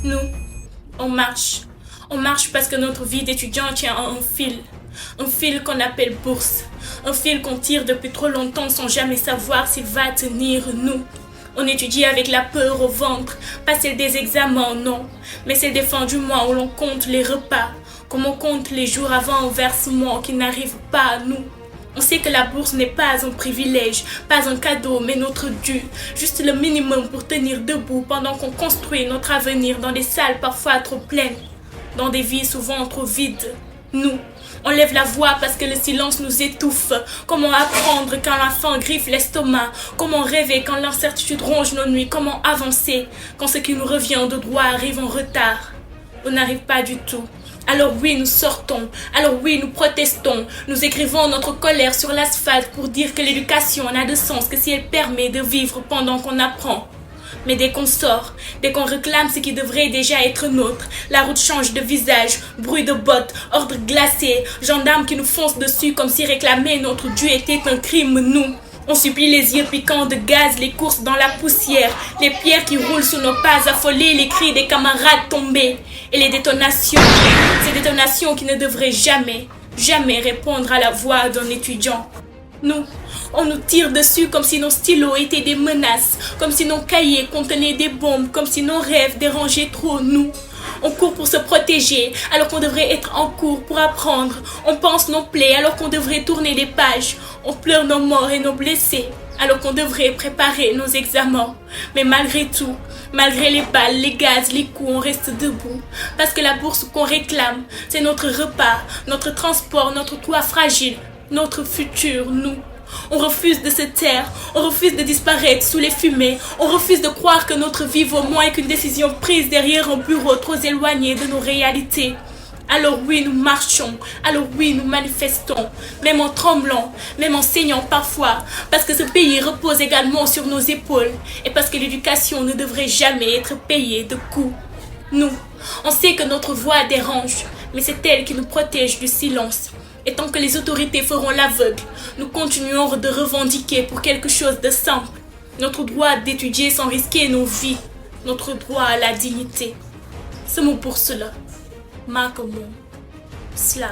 Nous, on marche. On marche parce que notre vie d'étudiant tient à un fil. Un fil qu'on appelle bourse. Un fil qu'on tire depuis trop longtemps sans jamais savoir s'il va tenir nous. On étudie avec la peur au ventre, pas celle des examens, non, mais celle des fins du mois où l'on compte les repas, comme on compte les jours avant un versement qui n'arrive pas à nous. On sait que la bourse n'est pas un privilège, pas un cadeau, mais notre dû. Juste le minimum pour tenir debout pendant qu'on construit notre avenir dans des salles parfois trop pleines, dans des vies souvent trop vides. Nous, on lève la voix parce que le silence nous étouffe. Comment apprendre quand la faim griffe l'estomac? Comment rêver quand l'incertitude ronge nos nuits? Comment avancer quand ce qui nous revient de droit arrive en retard? On n'arrive pas du tout. Alors oui, nous sortons. Alors oui, nous protestons. Nous écrivons notre colère sur l'asphalte pour dire que l'éducation n'a de sens que si elle permet de vivre pendant qu'on apprend. Mais dès qu'on sort, dès qu'on réclame ce qui devrait déjà être nôtre, la route change de visage, bruit de bottes, ordre glacé, gendarmes qui nous foncent dessus comme si réclamer notre dû était un crime, nous. On supplie les yeux piquants de gaz, les courses dans la poussière, les pierres qui roulent sous nos pas affolés, les cris des camarades tombés. Et les détonations, ces détonations qui ne devraient jamais, jamais répondre à la voix d'un étudiant. Nous, on nous tire dessus comme si nos stylos étaient des menaces, comme si nos cahiers contenaient des bombes, comme si nos rêves dérangeaient trop nous. On court pour se protéger alors qu'on devrait être en cours pour apprendre. On pense nos plaies alors qu'on devrait tourner les pages. On pleure nos morts et nos blessés alors qu'on devrait préparer nos examens. Mais malgré tout, malgré les balles, les gaz, les coups, on reste debout. Parce que la bourse qu'on réclame, c'est notre repas, notre transport, notre toit fragile, notre futur, nous. On refuse de se taire, on refuse de disparaître sous les fumées, on refuse de croire que notre vie vaut moins qu'une décision prise derrière un bureau trop éloigné de nos réalités. Alors oui, nous marchons, alors oui, nous manifestons, même en tremblant, même en saignant parfois, parce que ce pays repose également sur nos épaules et parce que l'éducation ne devrait jamais être payée de coups. Nous, on sait que notre voix dérange, mais c'est elle qui nous protège du silence. Et tant que les autorités feront l'aveugle, nous continuerons de revendiquer pour quelque chose de simple. Notre droit d'étudier sans risquer nos vies. Notre droit à la dignité. Ce mot pour cela. Marque au monde. Cela.